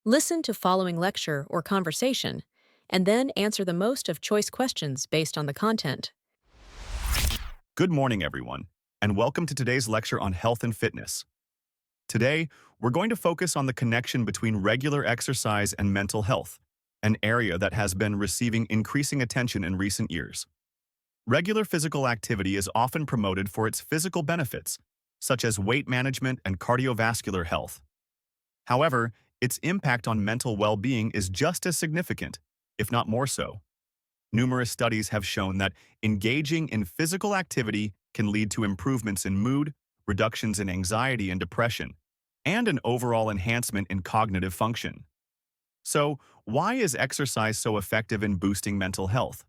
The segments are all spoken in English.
Listen to following lecture or conversation, and then answer the most of choice questions based on the content. Good morning, everyone, and welcome to today's lecture on health and fitness. Today, we're going to focus on the connection between regular exercise and mental health, an area that has been receiving increasing attention in recent years. Regular physical activity is often promoted for its physical benefits, such as weight management and cardiovascular health. However, its impact on mental well-being is just as significant, if not more so. Numerous studies have shown that engaging in physical activity can lead to improvements in mood, reductions in anxiety and depression, and an overall enhancement in cognitive function. So, why is exercise so effective in boosting mental health?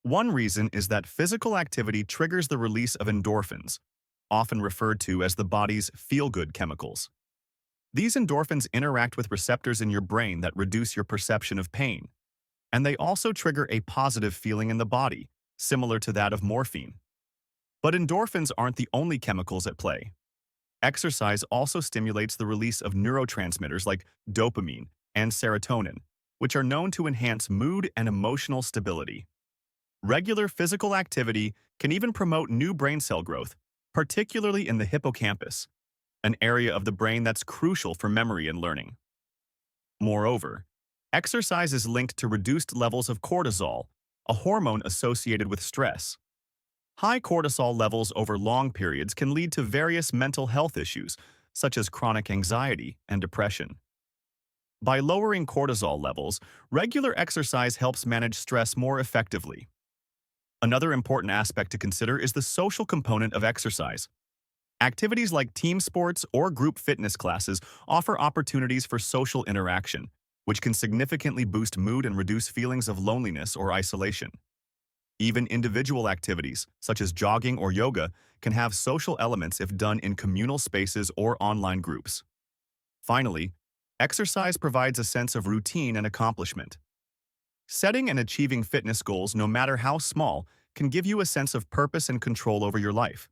One reason is that physical activity triggers the release of endorphins, often referred to as the body's feel-good chemicals. These endorphins interact with receptors in your brain that reduce your perception of pain, and they also trigger a positive feeling in the body, similar to that of morphine. But endorphins aren't the only chemicals at play. Exercise also stimulates the release of neurotransmitters like dopamine and serotonin, which are known to enhance mood and emotional stability. Regular physical activity can even promote new brain cell growth, particularly in the hippocampus, an area of the brain that's crucial for memory and learning. Moreover, exercise is linked to reduced levels of cortisol, a hormone associated with stress. High cortisol levels over long periods can lead to various mental health issues, such as chronic anxiety and depression. By lowering cortisol levels, regular exercise helps manage stress more effectively. Another important aspect to consider is the social component of exercise. Activities like team sports or group fitness classes offer opportunities for social interaction, which can significantly boost mood and reduce feelings of loneliness or isolation. Even individual activities, such as jogging or yoga, can have social elements if done in communal spaces or online groups. Finally, exercise provides a sense of routine and accomplishment. Setting and achieving fitness goals, no matter how small, can give you a sense of purpose and control over your life.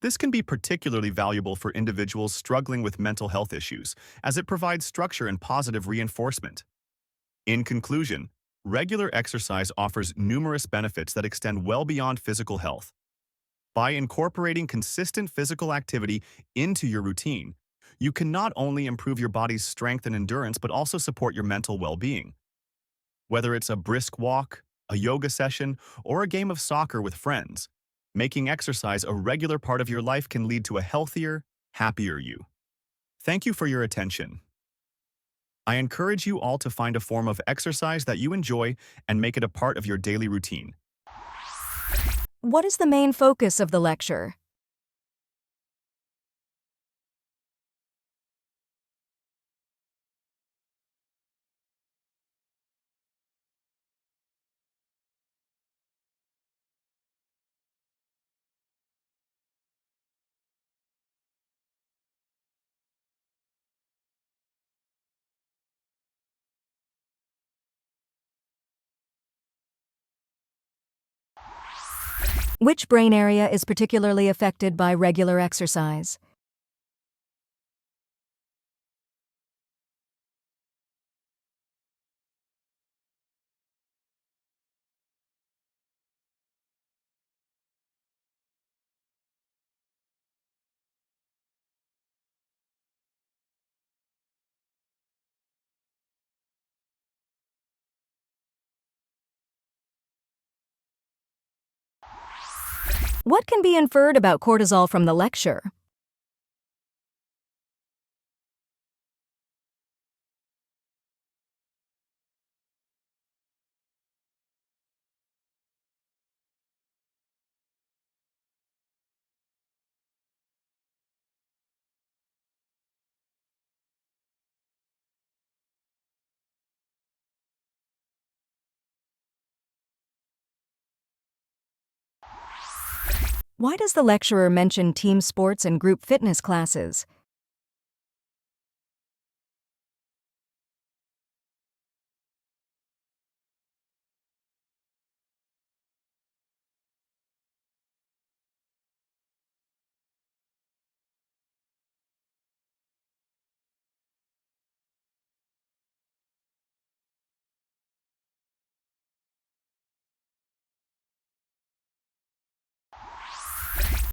This can be particularly valuable for individuals struggling with mental health issues, as it provides structure and positive reinforcement. In conclusion, regular exercise offers numerous benefits that extend well beyond physical health. By incorporating consistent physical activity into your routine, you can not only improve your body's strength and endurance but also support your mental well-being. Whether it's a brisk walk, a yoga session, or a game of soccer with friends, making exercise a regular part of your life can lead to a healthier, happier you. Thank you for your attention. I encourage you all to find a form of exercise that you enjoy and make it a part of your daily routine. What is the main focus of the lecture? Which brain area is particularly affected by regular exercise? What can be inferred about cortisol from the lecture? Why does the lecturer mention team sports and group fitness classes?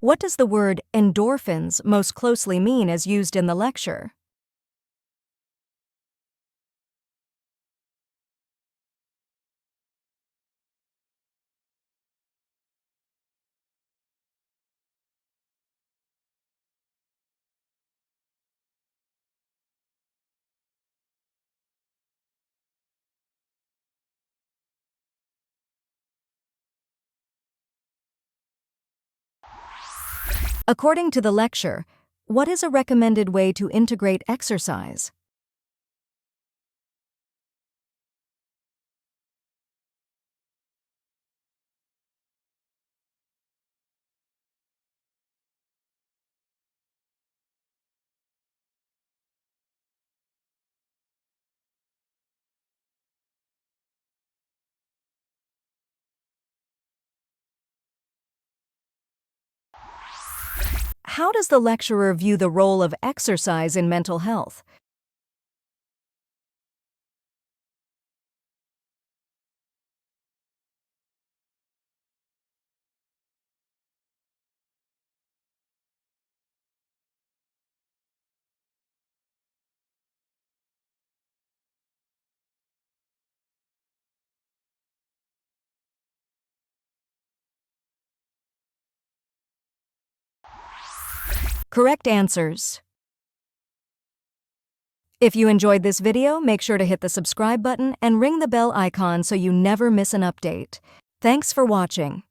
What does the word endorphins most closely mean as used in the lecture? According to the lecture, what is a recommended way to integrate exercise? How does the lecturer view the role of exercise in mental health? Correct answers. If you enjoyed this video, make sure to hit the subscribe button and ring the bell icon so you never miss an update. Thanks for watching.